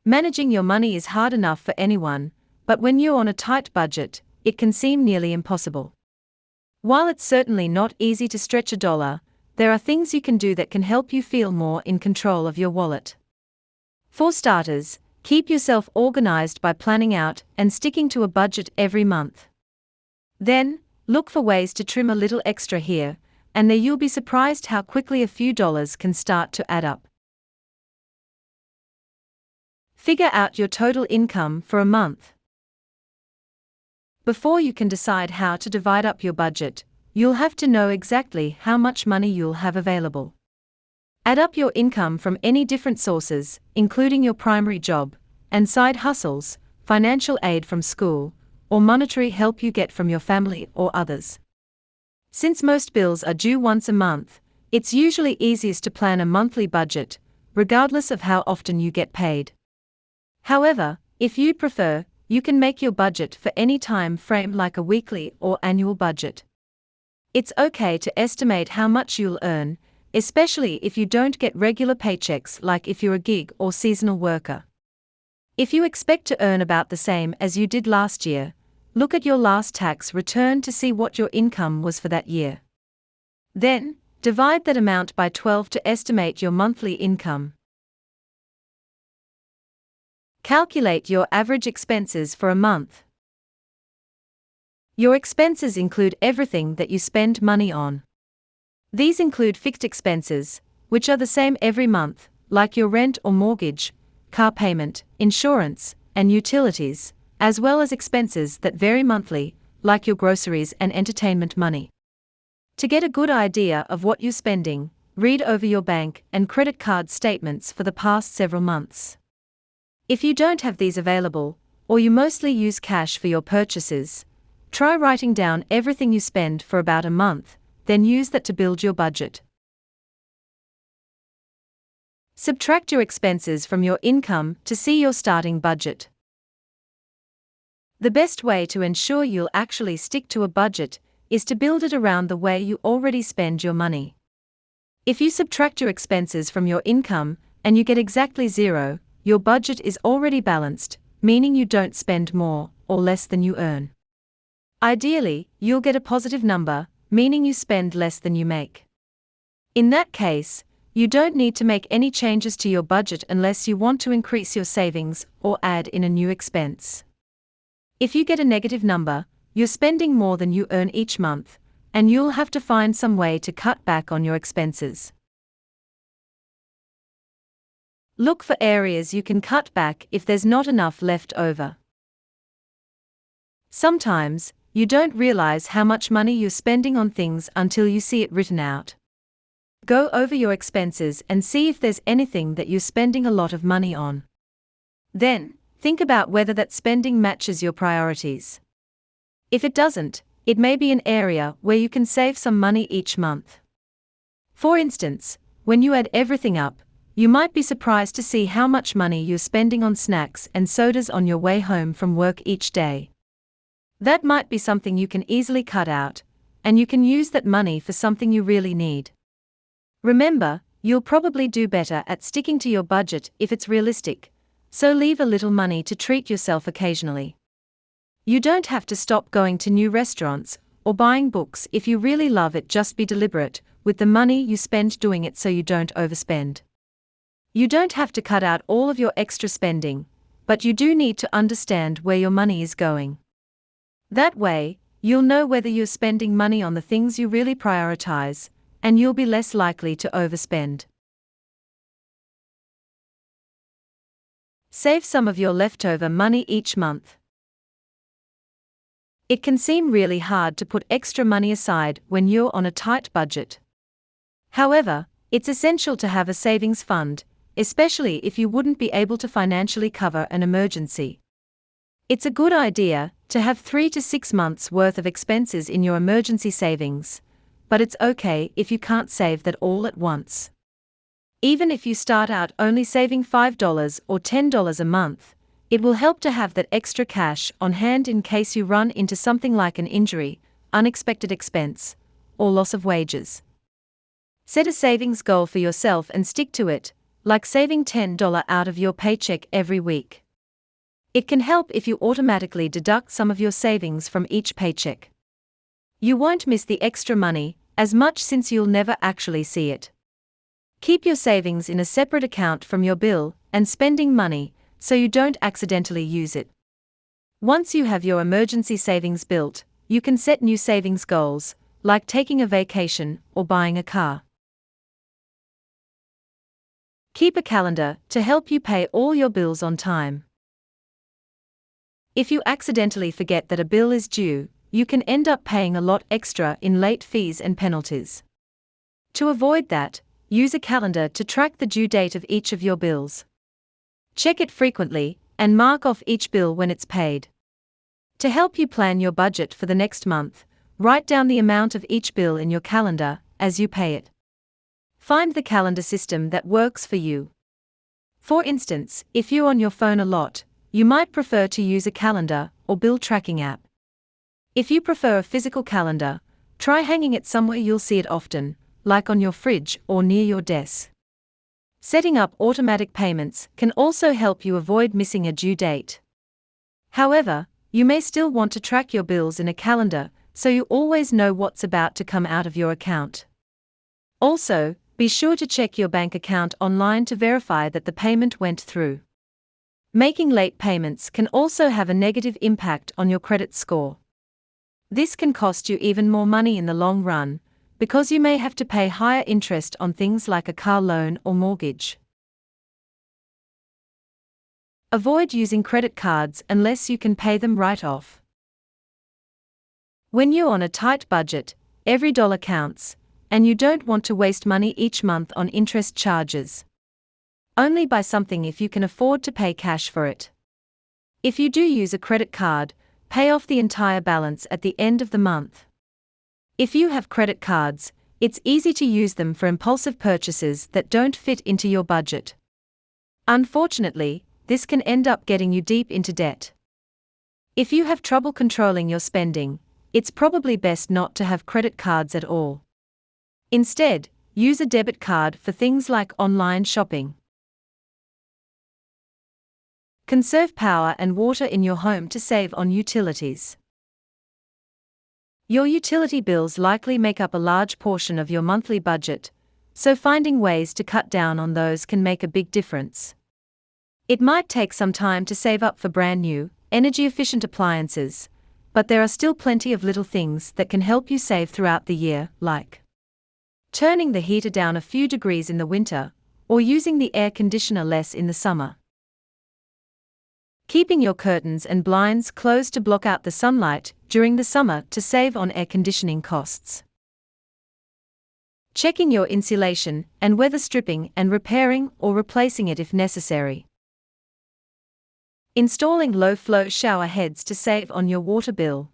Managing your money is hard enough for anyone, but when you're on a tight budget, it can seem nearly impossible. While it's certainly not easy to stretch a dollar, there are things you can do that can help you feel more in control of your wallet. For starters, keep yourself organized by planning out and sticking to a budget every month. Then, look for ways to trim a little extra here and there. You'll be surprised how quickly a few dollars can start to add up. Figure out your total income for a month. Before you can decide how to divide up your budget, you'll have to know exactly how much money you'll have available. Add up your income from any different sources, including your primary job, and side hustles, financial aid from school, or monetary help you get from your family or others. Since most bills are due once a month, it's usually easiest to plan a monthly budget, regardless of how often you get paid. However, if you'd prefer, you can make your budget for any time frame like a weekly or annual budget. It's okay to estimate how much you'll earn, especially if you don't get regular paychecks like if you're a gig or seasonal worker. If you expect to earn about the same as you did last year, look at your last tax return to see what your income was for that year. Then, divide that amount by 12 to estimate your monthly income. Calculate your average expenses for a month. Your expenses include everything that you spend money on. These include fixed expenses, which are the same every month, like your rent or mortgage, car payment, insurance, and utilities, as well as expenses that vary monthly, like your groceries and entertainment money. To get a good idea of what you're spending, read over your bank and credit card statements for the past several months. If you don't have these available, or you mostly use cash for your purchases, try writing down everything you spend for about a month, then use that to build your budget. Subtract your expenses from your income to see your starting budget. The best way to ensure you'll actually stick to a budget is to build it around the way you already spend your money. If you subtract your expenses from your income and you get exactly zero, your budget is already balanced, meaning you don't spend more or less than you earn. Ideally, you'll get a positive number, meaning you spend less than you make. In that case, you don't need to make any changes to your budget unless you want to increase your savings or add in a new expense. If you get a negative number, you're spending more than you earn each month, and you'll have to find some way to cut back on your expenses. Look for areas you can cut back if there's not enough left over. Sometimes, you don't realize how much money you're spending on things until you see it written out. Go over your expenses and see if there's anything that you're spending a lot of money on. Then, think about whether that spending matches your priorities. If it doesn't, it may be an area where you can save some money each month. For instance, when you add everything up, you might be surprised to see how much money you're spending on snacks and sodas on your way home from work each day. That might be something you can easily cut out, and you can use that money for something you really need. Remember, you'll probably do better at sticking to your budget if it's realistic, so leave a little money to treat yourself occasionally. You don't have to stop going to new restaurants or buying books if you really love it. Just be deliberate with the money you spend doing it so you don't overspend. You don't have to cut out all of your extra spending, but you do need to understand where your money is going. That way, you'll know whether you're spending money on the things you really prioritize, and you'll be less likely to overspend. Save some of your leftover money each month. It can seem really hard to put extra money aside when you're on a tight budget. However, it's essential to have a savings fund, especially if you wouldn't be able to financially cover an emergency. It's a good idea to have 3 to 6 months' worth of expenses in your emergency savings, but it's okay if you can't save that all at once. Even if you start out only saving $5 or $10 a month, it will help to have that extra cash on hand in case you run into something like an injury, unexpected expense, or loss of wages. Set a savings goal for yourself and stick to it, like saving $10 out of your paycheck every week. It can help if you automatically deduct some of your savings from each paycheck. You won't miss the extra money as much since you'll never actually see it. Keep your savings in a separate account from your bill and spending money so you don't accidentally use it. Once you have your emergency savings built, you can set new savings goals, like taking a vacation or buying a car. Keep a calendar to help you pay all your bills on time. If you accidentally forget that a bill is due, you can end up paying a lot extra in late fees and penalties. To avoid that, use a calendar to track the due date of each of your bills. Check it frequently and mark off each bill when it's paid. To help you plan your budget for the next month, write down the amount of each bill in your calendar as you pay it. Find the calendar system that works for you. For instance, if you're on your phone a lot, you might prefer to use a calendar or bill tracking app. If you prefer a physical calendar, try hanging it somewhere you'll see it often, like on your fridge or near your desk. Setting up automatic payments can also help you avoid missing a due date. However, you may still want to track your bills in a calendar so you always know what's about to come out of your account. Also, be sure to check your bank account online to verify that the payment went through. Making late payments can also have a negative impact on your credit score. This can cost you even more money in the long run, because you may have to pay higher interest on things like a car loan or mortgage. Avoid using credit cards unless you can pay them right off. When you're on a tight budget, every dollar counts, and you don't want to waste money each month on interest charges. Only buy something if you can afford to pay cash for it. If you do use a credit card, pay off the entire balance at the end of the month. If you have credit cards, it's easy to use them for impulsive purchases that don't fit into your budget. Unfortunately, this can end up getting you deep into debt. If you have trouble controlling your spending, it's probably best not to have credit cards at all. Instead, use a debit card for things like online shopping. Conserve power and water in your home to save on utilities. Your utility bills likely make up a large portion of your monthly budget, so finding ways to cut down on those can make a big difference. It might take some time to save up for brand new, energy-efficient appliances, but there are still plenty of little things that can help you save throughout the year, like turning the heater down a few degrees in the winter, or using the air conditioner less in the summer. Keeping your curtains and blinds closed to block out the sunlight during the summer to save on air conditioning costs. Checking your insulation and weather stripping and repairing or replacing it if necessary. Installing low-flow shower heads to save on your water bill.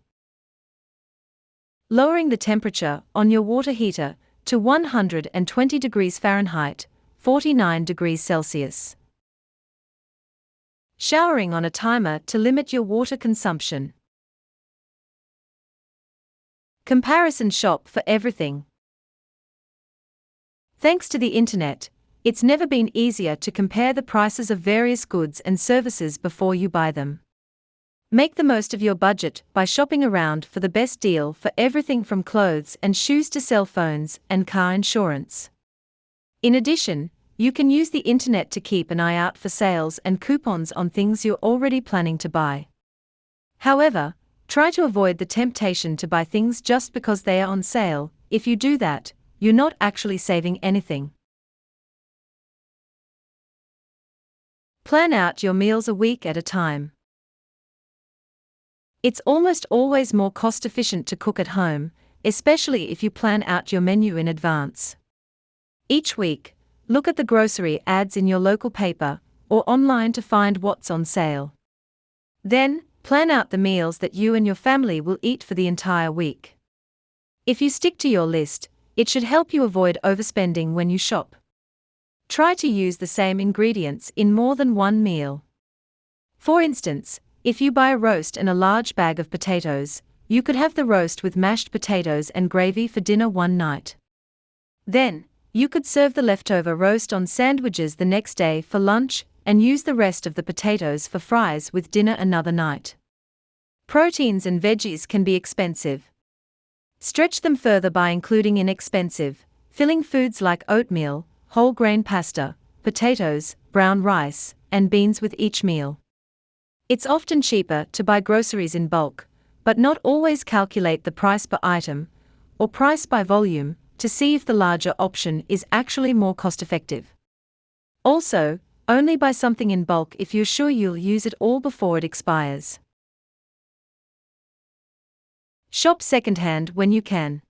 Lowering the temperature on your water heater to 120 degrees Fahrenheit, 49 degrees Celsius. Showering on a timer to limit your water consumption. Comparison shop for everything. Thanks to the internet, it's never been easier to compare the prices of various goods and services before you buy them. Make the most of your budget by shopping around for the best deal for everything from clothes and shoes to cell phones and car insurance. In addition, you can use the internet to keep an eye out for sales and coupons on things you're already planning to buy. However, try to avoid the temptation to buy things just because they are on sale. If you do that, you're not actually saving anything. Plan out your meals a week at a time. It's almost always more cost-efficient to cook at home, especially if you plan out your menu in advance. Each week, look at the grocery ads in your local paper or online to find what's on sale. Then, plan out the meals that you and your family will eat for the entire week. If you stick to your list, it should help you avoid overspending when you shop. Try to use the same ingredients in more than one meal. For instance, if you buy a roast and a large bag of potatoes, you could have the roast with mashed potatoes and gravy for dinner one night. Then, You could serve the leftover roast on sandwiches the next day for lunch and use the rest of the potatoes for fries with dinner another night. Proteins and veggies can be expensive. Stretch them further by including inexpensive, filling foods like oatmeal, whole grain pasta, potatoes, brown rice, and beans with each meal. It's often cheaper to buy groceries in bulk, but not always calculate the price per item, or price by volume, to see if the larger option is actually more cost-effective. Also, only buy something in bulk if you're sure you'll use it all before it expires. Shop secondhand when you can.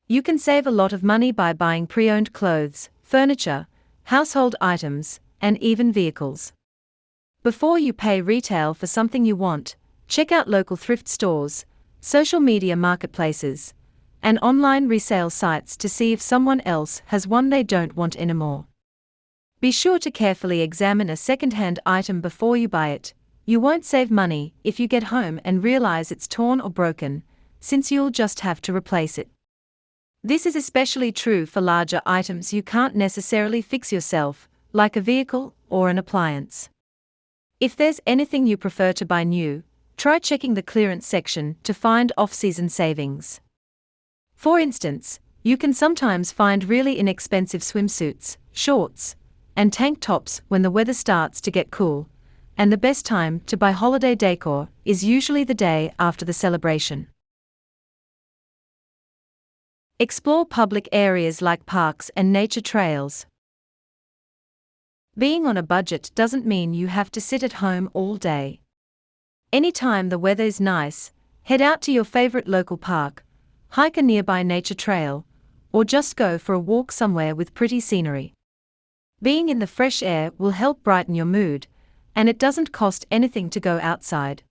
You can save a lot of money by buying pre-owned clothes, furniture, household items, and even vehicles. Before you pay retail for something you want, check out local thrift stores, social media marketplaces, and online resale sites to see if someone else has one they don't want anymore. Be sure to carefully examine a second-hand item before you buy it. You won't save money if you get home and realize it's torn or broken, since you'll just have to replace it. This is especially true for larger items you can't necessarily fix yourself, like a vehicle or an appliance. If there's anything you prefer to buy new, try checking the clearance section to find off-season savings. For instance, you can sometimes find really inexpensive swimsuits, shorts, and tank tops when the weather starts to get cool, and the best time to buy holiday decor is usually the day after the celebration. Explore public areas like parks and nature trails. Being on a budget doesn't mean you have to sit at home all day. Anytime the weather is nice, head out to your favorite local park, hike a nearby nature trail, or just go for a walk somewhere with pretty scenery. Being in the fresh air will help brighten your mood, and it doesn't cost anything to go outside.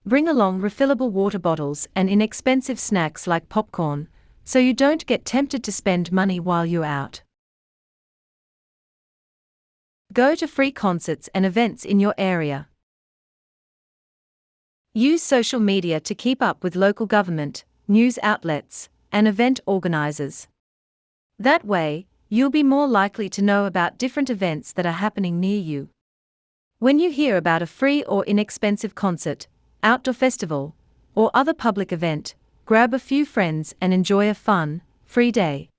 Bring along refillable water bottles and inexpensive snacks like popcorn, so you don't get tempted to spend money while you're out. Go to free concerts and events in your area. Use social media to keep up with local government, news outlets, and event organizers. That way, you'll be more likely to know about different events that are happening near you. When you hear about a free or inexpensive concert, outdoor festival, or other public event, grab a few friends and enjoy a fun, free day.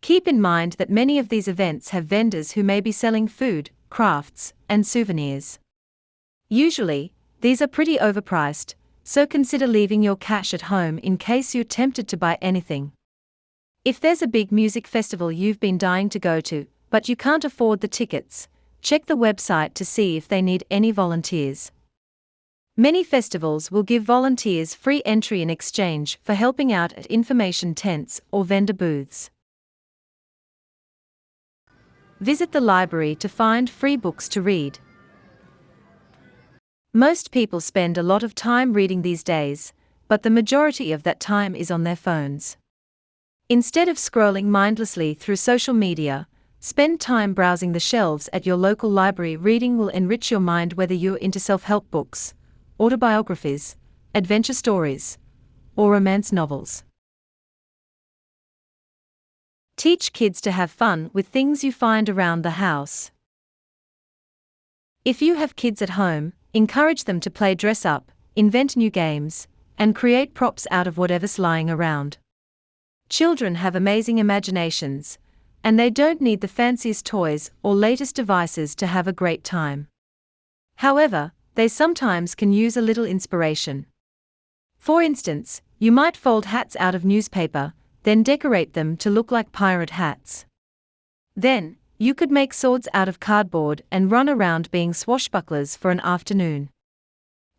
Keep in mind that many of these events have vendors who may be selling food, crafts, and souvenirs. Usually, these are pretty overpriced, so consider leaving your cash at home in case you're tempted to buy anything. If there's a big music festival you've been dying to go to, but you can't afford the tickets, check the website to see if they need any volunteers. Many festivals will give volunteers free entry in exchange for helping out at information tents or vendor booths. Visit the library to find free books to read. Most people spend a lot of time reading these days, but the majority of that time is on their phones. Instead of scrolling mindlessly through social media, spend time browsing the shelves at your local library. Reading will enrich your mind whether you're into self-help books, autobiographies, adventure stories, or romance novels. Teach kids to have fun with things you find around the house. If you have kids at home, encourage them to play dress up, invent new games, and create props out of whatever's lying around. Children have amazing imaginations, and they don't need the fanciest toys or latest devices to have a great time. However, they sometimes can use a little inspiration. For instance, you might fold hats out of newspaper, then decorate them to look like pirate hats. Then, you could make swords out of cardboard and run around being swashbucklers for an afternoon.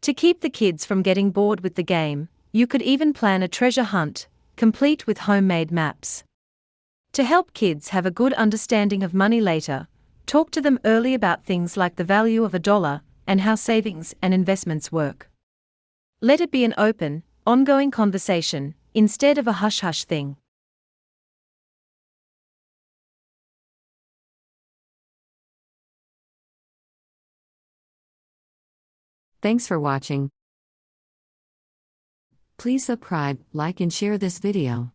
To keep the kids from getting bored with the game, you could even plan a treasure hunt, complete with homemade maps. To help kids have a good understanding of money later, talk to them early about things like the value of $1 and how savings and investments work. Let it be an open, ongoing conversation, instead of a hush-hush thing. Thanks for watching. Please subscribe, like and share this video.